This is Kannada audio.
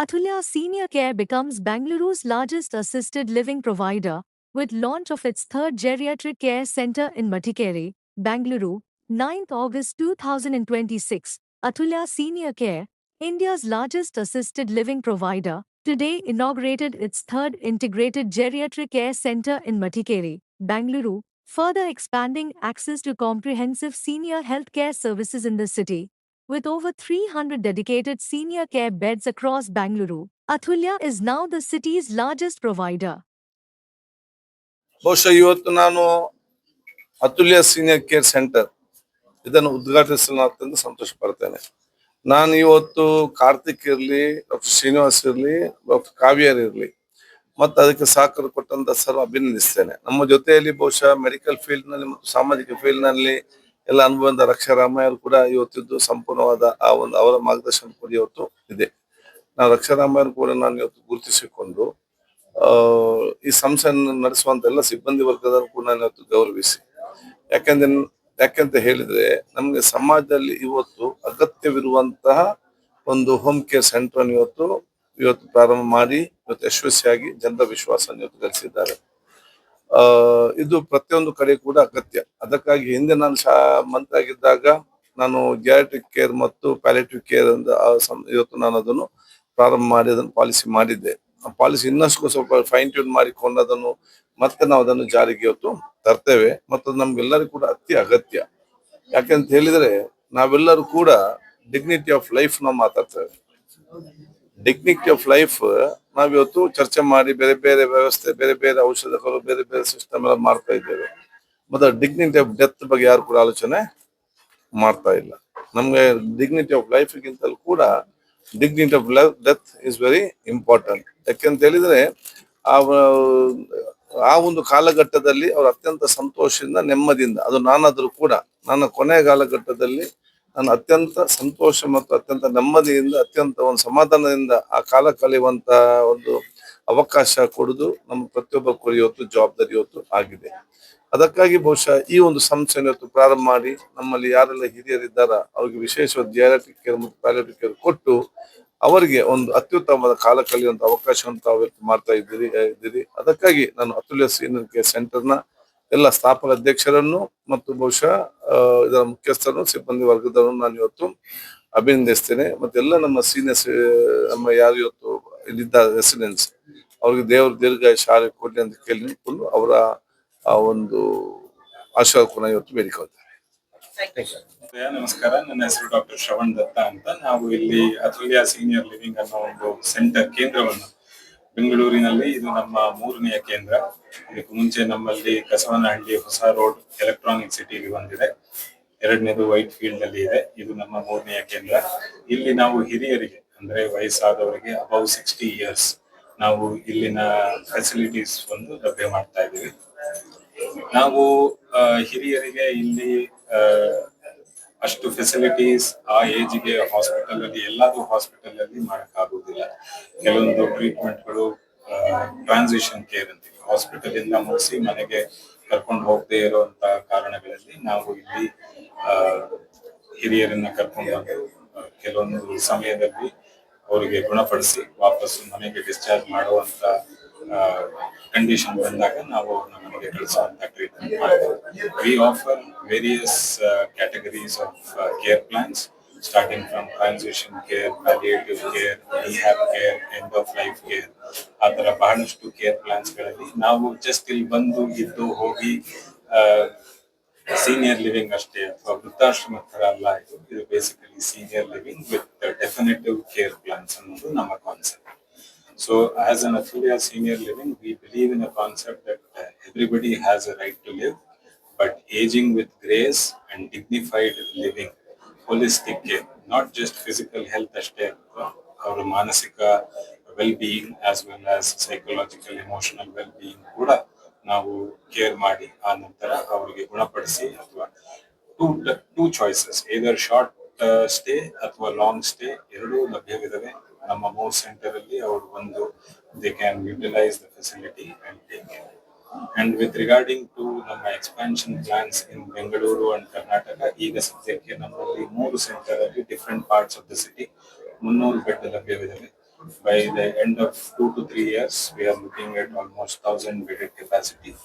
Atulya Senior Care becomes Bengaluru's largest assisted living provider, with launch of its third geriatric care center in Matikere, Bengaluru, 9th August 2026. Atulya Senior Care, India's largest assisted living provider, today inaugurated its third integrated geriatric care center in Matikere, Bengaluru, further expanding access to comprehensive senior health care services in the city. With over 300 dedicated senior care beds across Bengaluru, Atulya is now the city's largest provider. ಬಹುಶಃ ಇವತ್ತು ನಾನು ಅತುಲ್ಯ ಸೀನಿಯರ್ ಕೇರ್ ಸೆಂಟರ್ ಇದನ್ನು ಉದ್ಘಾಟಿಸಲು ಅತ್ಯಂತ ಸಂತೋಷ ಪಡ್ತೇನೆ. ನಾನು ಇವತ್ತು ಕಾರ್ತಿಕ್ ಇರಲಿ, ಡಾಕ್ಟರ್ ಶ್ರೀನಿವಾಸ್ ಇರಲಿ, ಡಾಕ್ಟರ್ ಕಾವ್ಯರ್ ಇರಲಿ, ಮತ್ತು ಅದಕ್ಕೆ ಸಹಕಾರ ಕೊಟ್ಟಂತ ಸರ್ವ ಅಭಿನಂದಿಸ್ತೇನೆ. ನಮ್ಮ ಜೊತೆಯಲ್ಲಿ ಬಹುಶಃ ಮೆಡಿಕಲ್ ಫೀಲ್ಡ್ ನಲ್ಲಿ ಮತ್ತು ಸಾಮಾಜಿಕ ಫೀಲ್ಡ್ ನಲ್ಲಿ ಎಲ್ಲ ಅನುಭವದ ರಕ್ಷಾರಾಮಯ್ಯ ಕೂಡ ಇವತ್ತಿದ್ದು ಸಂಪೂರ್ಣವಾದ ಆ ಒಂದು ಅವರ ಮಾರ್ಗದರ್ಶನ ಕೂಡ ಇವತ್ತು ಇದೆ. ನಾವು ರಕ್ಷಾರಾಮಯ್ಯ ಕೂಡ ನಾನು ಇವತ್ತು ಗುರುತಿಸಿಕೊಂಡು ಈ ಸಂಸ್ಥೆಯನ್ನು ನಡೆಸುವಂತ ಎಲ್ಲ ಸಿಬ್ಬಂದಿ ವರ್ಗದವರು ಕೂಡ ನಾನು ಇವತ್ತು ಗೌರವಿಸಿ, ಯಾಕಂತ ಹೇಳಿದ್ರೆ ನಮ್ಗೆ ಸಮಾಜದಲ್ಲಿ ಇವತ್ತು ಅಗತ್ಯವಿರುವಂತಹ ಒಂದು ಹೋಮ್ ಕೇರ್ ಸೆಂಟರ್ ಇವತ್ತು ಪ್ರಾರಂಭ ಮಾಡಿ ಇವತ್ತು ಯಶಸ್ವಿಯಾಗಿ ಜನರ ವಿಶ್ವಾಸ ಇವತ್ತು ಗಳಿಸಿದ್ದಾರೆ. ಇದು ಪ್ರತಿಯೊಂದು ಕಡೆ ಕೂಡ ಅಗತ್ಯ. ಅದಕ್ಕಾಗಿ ಹಿಂದೆ ನಾನು ಮಂತ್ರಿ ಆಗಿದ್ದಾಗ ನಾನು ಗ್ಯಾರಿಟ್ರಿಕ್ ಕೇರ್ ಮತ್ತು ಪ್ಯಾಲಿಯೇಟಿವ್ ಕೇರ್ ಅಂತ ಇವತ್ತು ನಾನು ಅದನ್ನು ಪ್ರಾರಂಭ ಮಾಡಿ ಅದನ್ನು ಪಾಲಿಸಿ ಮಾಡಿದ್ದೆ. ಆ ಪಾಲಿಸಿ ಇನ್ನಷ್ಟು ಸ್ವಲ್ಪ ಫೈನ್ ಟ್ಯೂನ್ ಮಾಡಿಕೊಂಡು ಅದನ್ನು ಮತ್ತೆ ನಾವು ಅದನ್ನು ಜಾರಿಗೆ ಇವತ್ತು ತರ್ತೇವೆ. ಮತ್ತು ನಮ್ಗೆಲ್ಲರಿಗೂ ಕೂಡ ಅತಿ ಅಗತ್ಯ. ಯಾಕೆಂತ ಹೇಳಿದ್ರೆ ನಾವೆಲ್ಲರೂ ಕೂಡ ಡಿಗ್ನಿಟಿ ಆಫ್ ಲೈಫ್ ನಾವು ಮಾತಾಡ್ತೇವೆ. ಡಿಗ್ನಿಟಿ ಆಫ್ ಲೈಫ್ ನಾವಿವತ್ತು ಚರ್ಚೆ ಮಾಡಿ ಬೇರೆ ಬೇರೆ ವ್ಯವಸ್ಥೆ, ಬೇರೆ ಬೇರೆ ಔಷಧಗಳು, ಬೇರೆ ಬೇರೆ ಸಿಸ್ಟಮ್ ಎಲ್ಲ ಮಾಡ್ತಾ ಇದ್ದೇವೆ. ಮತ್ತೆ ಡಿಗ್ನಿಟಿ ಆಫ್ ಡೆತ್ ಬಗ್ಗೆ ಯಾರು ಕೂಡ ಆಲೋಚನೆ ಮಾಡ್ತಾ ಇಲ್ಲ. ನಮ್ಗೆ ಡಿಗ್ನಿಟಿ ಆಫ್ ಲೈಫ್ ಗಿಂತಲೂ ಕೂಡ dignity of death is very important. ಯಾಕೆಂತ ಹೇಳಿದ್ರೆ ಆ ಒಂದು ಕಾಲಘಟ್ಟದಲ್ಲಿ ಅವರು ಅತ್ಯಂತ ಸಂತೋಷದಿಂದ, ನೆಮ್ಮದಿಯಿಂದ, ಅದು ನಾನಾದ್ರೂ ಕೂಡ ನನ್ನ ಕೊನೆಯ ಕಾಲಘಟ್ಟದಲ್ಲಿ ನಾನು ಅತ್ಯಂತ ಸಂತೋಷ ಮತ್ತು ಅತ್ಯಂತ ನೆಮ್ಮದಿಯಿಂದ, ಅತ್ಯಂತ ಒಂದು ಸಮಾಧಾನದಿಂದ ಆ ಕಾಲ ಕಳೆಯುವಂತ ಒಂದು ಅವಕಾಶ ಕೊಡುದು ನಮ್ಮ ಪ್ರತಿಯೊಬ್ಬ ಇವತ್ತು ಜವಾಬ್ದಾರಿ ಇವತ್ತು ಆಗಿದೆ. ಅದಕ್ಕಾಗಿ ಬಹುಶಃ ಈ ಒಂದು ಸಂಸ್ಥೆಯನ್ನು ಇವತ್ತು ಪ್ರಾರಂಭ ಮಾಡಿ ನಮ್ಮಲ್ಲಿ ಯಾರೆಲ್ಲ ಹಿರಿಯರಿದ್ದಾರ ಅವ್ರಿಗೆ ವಿಶೇಷವಾದ ಜಿಯಾಟ್ರಿಕ್ ಕೇರ್ ಮತ್ತು ಪ್ಯಾಲಿಯೇಟಿವ್ ಕೇರ್ ಕೊಟ್ಟು ಅವರಿಗೆ ಒಂದು ಅತ್ಯುತ್ತಮವಾದ ಕಾಲ ಕಳೆಯುವಂತ ಅವಕಾಶವನ್ನು ತಾವು ಮಾಡ್ತಾ ಇದ್ದೀರಿ. ಅದಕ್ಕಾಗಿ ನಾನು ಅತುಲ್ಯ ಸೀನಿಯರ್ ಕೇರ್ ಸೆಂಟರ್ನ ಎಲ್ಲ ಸ್ಥಾಪಕ ಅಧ್ಯಕ್ಷರನ್ನು ಮತ್ತು ಬಹುಶಃ ಇದರ ಮುಖ್ಯಸ್ಥರನ್ನು, ಸಿಬ್ಬಂದಿ ವರ್ಗದವರನ್ನು ನಾನು ಇವತ್ತು ಅಭಿನಂದಿಸ್ತೇನೆ. ಮತ್ತೆಲ್ಲ ನಮ್ಮ ಸೀನಿಯರ್ಸ್, ನಮ್ಮ ಯಾರು ಇವತ್ತು ಇಲ್ಲಿದ್ದಾರೆ ರೆಸಿಡೆನ್ಸ್, ಅವ್ರಿಗೆ ದೇವರು ದೀರ್ಘಾಯುಷ್ಯ ಆರೋಗ್ಯ ಕೊಡ್ಲಿ ಅಂತ ಕೇಳಿಕೊಂಡು ಅವರ ಆ ಒಂದು ಆಶೀರ್ವಾದ ಇವತ್ತು ಬೇಡಿಕೊಳ್ತೇನೆ. ನಮಸ್ಕಾರ, ನನ್ನ ಹೆಸರು ಡಾಕ್ಟರ್ ಶ್ರವಣ್ ದತ್ತ ಅಂತ. ನಾವು ಇಲ್ಲಿ ಅತುಲ್ಯ ಸೀನಿಯರ್ ಲಿವಿಂಗ್ ಅನ್ನೋ ಒಂದು ಸೆಂಟರ್ ಕೇಂದ್ರವನ್ನು ಬೆಂಗಳೂರಿನಲ್ಲಿ, ಇದು ನಮ್ಮ 3ನೇ ಕೇಂದ್ರ. ಇದಕ್ಕೆ ಮುಂಚೆ ನಮ್ಮಲ್ಲಿ ಕಸವನಹಳ್ಳಿ ಹೊಸ ರೋಡ್ ಎಲೆಕ್ಟ್ರಾನಿಕ್ ಸಿಟಿಲಿ ಒಂದಿದೆ, 2ನೇದು ವೈಟ್ ಫೀಲ್ಡ್ ಅಲ್ಲಿ ಇದೆ. ಇದು ನಮ್ಮ 3ನೇ ಕೇಂದ್ರ. ಇಲ್ಲಿ ನಾವು ಹಿರಿಯರಿಗೆ, ಅಂದ್ರೆ ವಯಸ್ಸಾದವರಿಗೆ ಅಬೌವ್ 60 ಇಯರ್ಸ್, ನಾವು ಇಲ್ಲಿನ ಫೆಸಿಲಿಟೀಸ್ ಒಂದು ಲಭ್ಯ ಮಾಡ್ತಾ ಇದ್ದೀವಿ. ನಾವು ಹಿರಿಯರಿಗೆ ಇಲ್ಲಿ ಅಷ್ಟು ಫೆಸಿಲಿಟೀಸ್ ಆ ಏಜ್ಗೆ ಹಾಸ್ಪಿಟಲ್ ಅಲ್ಲಿ, ಎಲ್ಲಾದ್ರೂ ಹಾಸ್ಪಿಟಲ್ ಅಲ್ಲಿ ಮಾಡಕ್ಕಾಗುದಿಲ್ಲ. ಕೆಲವೊಂದು ಟ್ರೀಟ್ಮೆಂಟ್ಗಳು ಟ್ರಾನ್ಸಿಷನ್ ಕೇರ್ ಅಂತೀವಿ, ಹಾಸ್ಪಿಟಲ್ ಇಂದ ಮುಗಿಸಿ ಮನೆಗೆ ಕರ್ಕೊಂಡು ಹೋಗದೆ ಇರುವಂತ ಕಾರಣಗಳಲ್ಲಿ ನಾವು ಇಲ್ಲಿ ಹಿರಿಯರನ್ನ ಕರ್ಕೊಂಡು ಬಂದು ಕೆಲವೊಂದು ಸಮಯದಲ್ಲಿ ಅವರಿಗೆ ಗುಣಪಡಿಸಿ ವಾಪಸ್ಸು ಮನೆಗೆ ಡಿಸ್ಚಾರ್ಜ್ ಮಾಡುವಂತ ಕಂಡೀಷನ್ ಬಂದಾಗ ನಾವು ನಮ್ಮ ಮನೆಗೆ ಕಳಿಸುವಂತ ಟ್ರೀಟ್ಮೆಂಟ್ ಮಾಡ್ತೇವೆ. V offer various categories of care plans, starting from transition care, palliative care, rehab care, end of life care. ಆ ತರ ಬಹಳಷ್ಟು ಕೇರ್ ಪ್ಲಾನ್ಸ್ ಗಳಲ್ಲಿ ನಾವು ಜಸ್ಟ್ ಇಲ್ಲಿ ಬಂದು ಇದ್ದು ಹೋಗಿ ಸೀನಿಯರ್ ಲಿವಿಂಗ್ ಅಷ್ಟೇ ಅಥವಾ ವೃದ್ಧಾಶ್ರಮ ತರ ಅಲ್ಲ. ಇದು basically senior living with definitive care plans ಅನ್ನೋದು ನಮ್ಮ concept. So as an Atulya senior living, we believe in a concept that everybody has a right to live, but aging with grace and dignified living, holistic care, not just physical health ashte, our manasika well-being as well as psychological, emotional well-being kuda ನಾವು ಕೇರ್ ಮಾಡಿ ಆ ನಂತರ ಅವರಿಗೆ ಗುಣಪಡಿಸಿ, ಅಥವಾ two choices, either short stay ಅಥವಾ ಲಾಂಗ್ ಸ್ಟೇ, ಎರಡೂ ಲಭ್ಯವಿದಾವೆ ನಮ್ಮ 3 ಸೆಂಟರ್ ಅಲ್ಲಿ. ಅವರು ಒಂದು they can utilise the facility and take care. And with regarding to ನಮ್ಮ expansion plans in Bengaluru and Karnataka, ಈಗ ಸದ್ಯಕ್ಕೆ ನಮ್ಮಲ್ಲಿ 3 ಸೆಂಟರ್ ಅಲ್ಲಿ different parts of the city 300 bed ಲಭ್ಯವಿದಾವೆ. By the end of 2 to 3 years, we are looking at almost 1,000 bedded capacity.